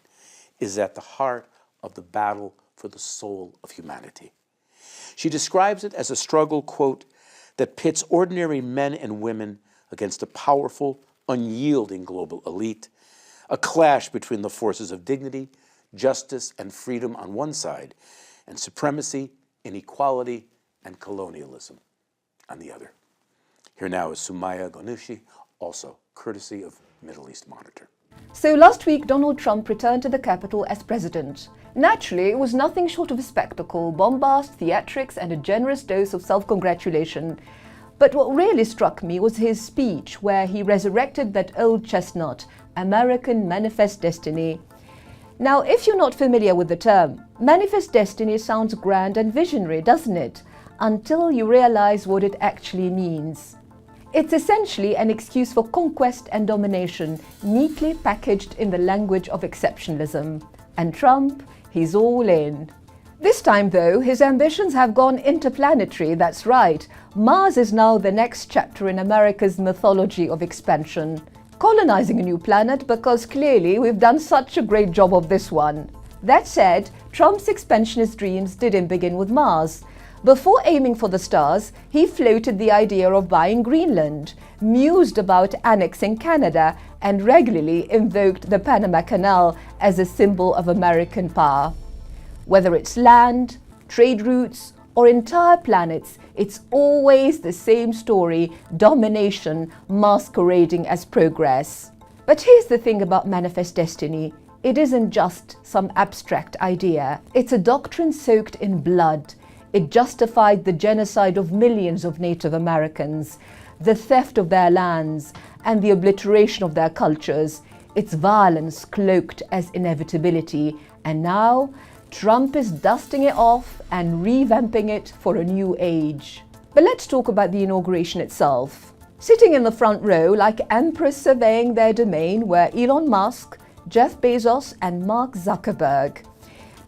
is at the heart of the battle for the soul of humanity. She describes it as a struggle, quote, that pits ordinary men and women against a powerful, unyielding global elite, a clash between the forces of dignity, justice, and freedom on one side, and supremacy, inequality, and colonialism on the other. Here now is Soumaya Ghannouchi, also courtesy of Middle East Monitor. So last week, Donald Trump returned to the Capitol as president. Naturally, it was nothing short of a spectacle, bombast, theatrics, and a generous dose of self-congratulation. But what really struck me was his speech, where he resurrected that old chestnut, American Manifest Destiny. Now, if you're not familiar with the term, Manifest Destiny sounds grand and visionary, doesn't it? Until you realize what it actually means. It's essentially an excuse for conquest and domination, neatly packaged in the language of exceptionalism. And Trump, he's all in. This time, though, his ambitions have gone interplanetary, that's right. Mars is now the next chapter in America's mythology of expansion. Colonizing a new planet because clearly we've done such a great job of this one. That said, Trump's expansionist dreams didn't begin with Mars. Before aiming for the stars, he floated the idea of buying Greenland, mused about annexing Canada, and regularly invoked the Panama Canal as a symbol of American power. Whether it's land, trade routes, or entire planets, it's always the same story, domination masquerading as progress. But here's the thing about Manifest Destiny. It isn't just some abstract idea. It's a doctrine soaked in blood. It justified the genocide of millions of Native Americans, the theft of their lands, and the obliteration of their cultures. It's violence cloaked as inevitability. And now, Trump is dusting it off and revamping it for a new age. But let's talk about the inauguration itself. Sitting in the front row like emperors surveying their domain were Elon Musk, Jeff Bezos, and Mark Zuckerberg.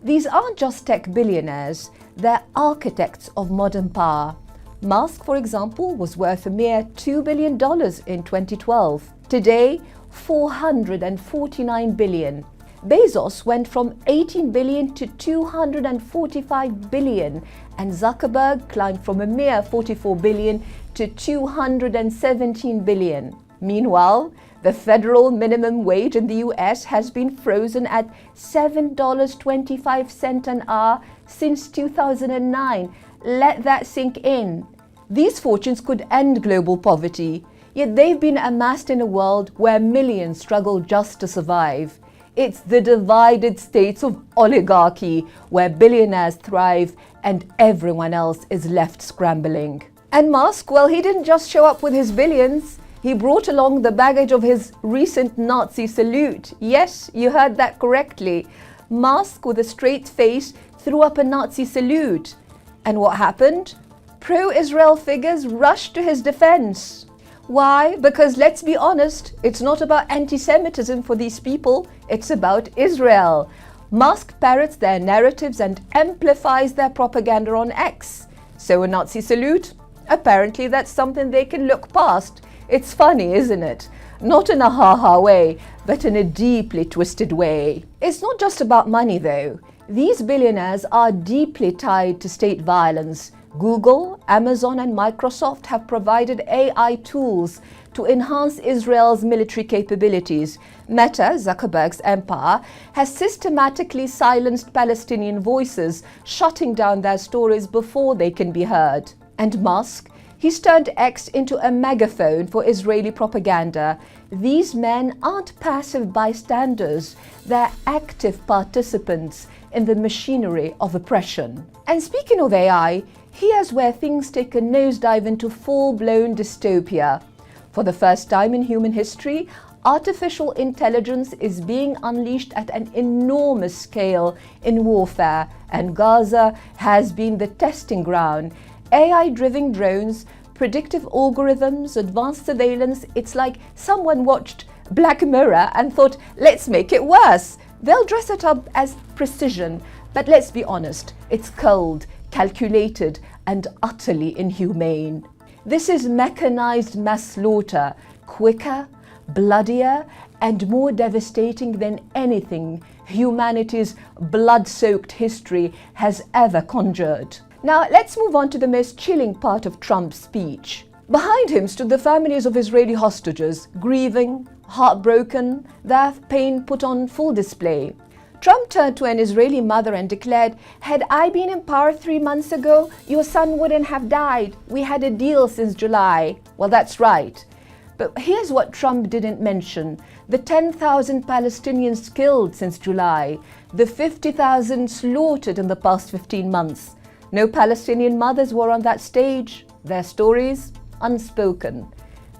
These aren't just tech billionaires, they're architects of modern power. Musk, for example, was worth a mere $2 billion in 2012. Today, $449 billion. Bezos went from $18 billion to $245 billion, and Zuckerberg climbed from a mere $44 billion to $217 billion. Meanwhile, the federal minimum wage in the US has been frozen at $7.25 an hour since 2009. Let that sink in. These fortunes could end global poverty, yet they've been amassed in a world where millions struggle just to survive. It's the divided states of oligarchy where billionaires thrive and everyone else is left scrambling. And Musk, well, he didn't just show up with his billions. He brought along the baggage of his recent Nazi salute. Yes, you heard that correctly. Musk, with a straight face, threw up a Nazi salute. And what happened? Pro-Israel figures rushed to his defense. Why? Because let's be honest, it's not about anti-Semitism for these people, it's about Israel. Musk parrots their narratives and amplifies their propaganda on X. So a Nazi salute? Apparently that's something they can look past. It's funny, isn't it? Not in a ha-ha way, but in a deeply twisted way. It's not just about money though. These billionaires are deeply tied to state violence. Google, Amazon, and Microsoft have provided AI tools to enhance Israel's military capabilities. Meta, Zuckerberg's empire, has systematically silenced Palestinian voices, shutting down their stories before they can be heard. And Musk, he's turned X into a megaphone for Israeli propaganda. These men aren't passive bystanders, they're active participants in the machinery of oppression. And speaking of AI, here's where things take a nosedive into full-blown dystopia. For the first time in human history, artificial intelligence is being unleashed at an enormous scale in warfare, and Gaza has been the testing ground. AI-driven drones, predictive algorithms, advanced surveillance, it's like someone watched Black Mirror and thought, let's make it worse. They'll dress it up as precision, but let's be honest, it's cold, calculated, and utterly inhumane. This is mechanized mass slaughter, quicker, bloodier, and more devastating than anything humanity's blood-soaked history has ever conjured. Now, let's move on to the most chilling part of Trump's speech. Behind him stood the families of Israeli hostages, grieving, heartbroken, their pain put on full display. Trump turned to an Israeli mother and declared, "Had I been in power 3 months ago, your son wouldn't have died. We had a deal since July." Well, that's right. But here's what Trump didn't mention: The 10,000 Palestinians killed since July, the 50,000 slaughtered in the past 15 months. No Palestinian mothers were on that stage, their stories unspoken,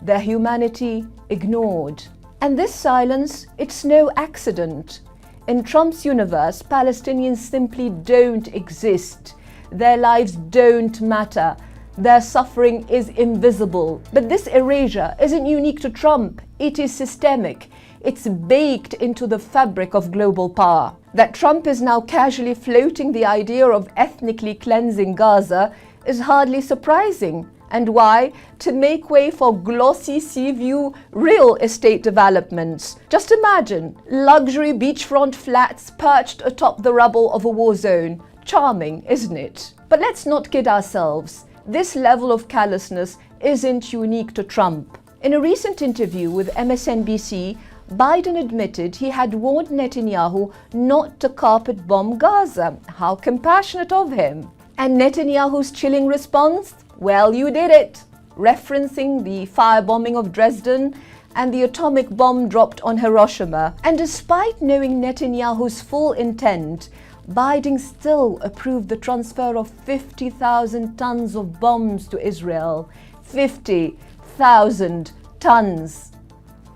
their humanity ignored. And this silence, it's no accident. In Trump's universe, Palestinians simply don't exist. Their lives don't matter. Their suffering is invisible. But this erasure isn't unique to Trump. It is systemic. It's baked into the fabric of global power. That Trump is now casually floating the idea of ethnically cleansing Gaza is hardly surprising. And why? To make way for glossy sea view real estate developments. Just imagine luxury beachfront flats perched atop the rubble of a war zone. Charming, isn't it? But let's not kid ourselves. This level of callousness isn't unique to Trump. In a recent interview with MSNBC, Biden admitted he had warned Netanyahu not to carpet bomb Gaza. How compassionate of him. And Netanyahu's chilling response? Well, you did it, referencing the firebombing of Dresden and the atomic bomb dropped on Hiroshima. And despite knowing Netanyahu's full intent, Biden still approved the transfer of 50,000 tons of bombs to Israel. 50,000 tons.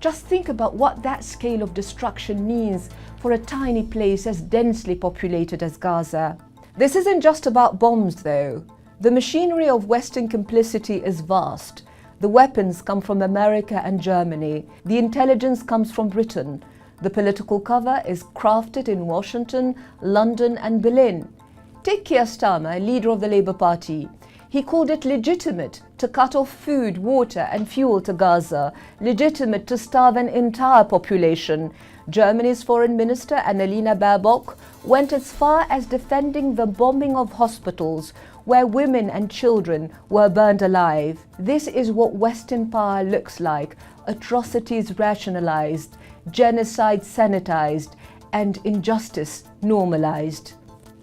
Just think about what that scale of destruction means for a tiny place as densely populated as Gaza. This isn't just about bombs, though. The machinery of Western complicity is vast. The weapons come from America and Germany. The intelligence comes from Britain. The political cover is crafted in Washington, London and Berlin. Take Keir Starmer, leader of the Labour Party. He called it legitimate to cut off food, water and fuel to Gaza, legitimate to starve an entire population. Germany's Foreign Minister Annalena Baerbock went as far as defending the bombing of hospitals where women and children were burned alive. This is what Western power looks like: atrocities rationalized, genocide sanitized, and injustice normalized.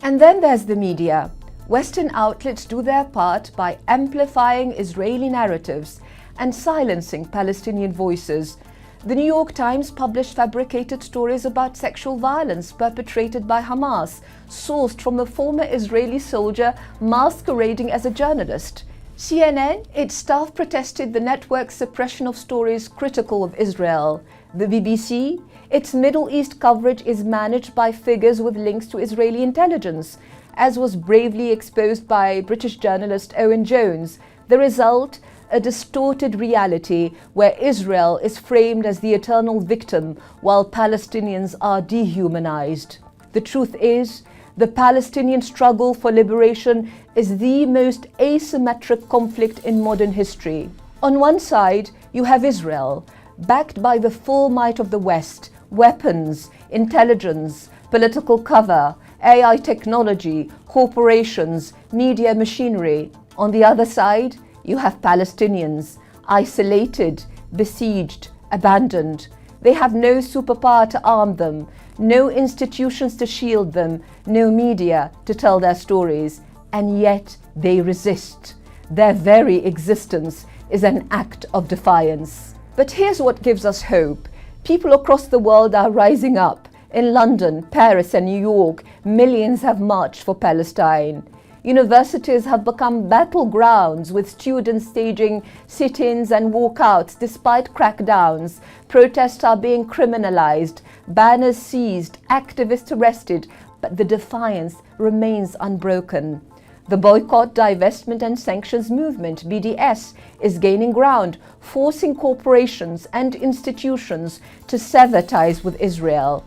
And then there's the media. Western outlets do their part by amplifying Israeli narratives and silencing Palestinian voices. The New York Times published fabricated stories about sexual violence perpetrated by Hamas, sourced from a former Israeli soldier masquerading as a journalist. CNN, its staff protested the network's suppression of stories critical of Israel. The BBC, its Middle East coverage is managed by figures with links to Israeli intelligence, as was bravely exposed by British journalist Owen Jones. The result? A distorted reality where Israel is framed as the eternal victim while Palestinians are dehumanized. The truth is, the Palestinian struggle for liberation is the most asymmetric conflict in modern history. On one side, you have Israel, backed by the full might of the West, weapons, intelligence, political cover, AI technology, corporations, media machinery. On the other side, you have Palestinians, isolated, besieged, abandoned. They have no superpower to arm them, no institutions to shield them, no media to tell their stories, and yet they resist. Their very existence is an act of defiance. But here's what gives us hope. People across the world are rising up. In London, Paris and New York, millions have marched for Palestine. Universities have become battlegrounds, with students staging sit-ins and walkouts despite crackdowns. Protests are being criminalized, banners seized, activists arrested, but the defiance remains unbroken. The boycott, divestment and sanctions movement, BDS, is gaining ground, forcing corporations and institutions to sever ties with Israel.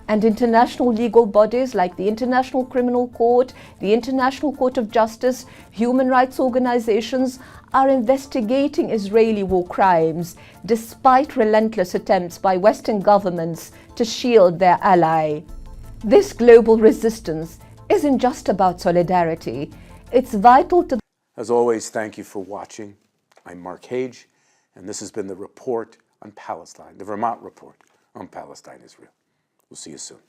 And international legal bodies like the International Criminal Court, the International Court of Justice, human rights organizations are investigating Israeli war crimes, despite relentless attempts by Western governments to shield their ally. This global resistance isn't just about solidarity. It's vital to... As always, thank you for watching. I'm Mark Hage, and this has been the Report on Palestine, the Vermont Report on Palestine-Israel. We'll see you soon.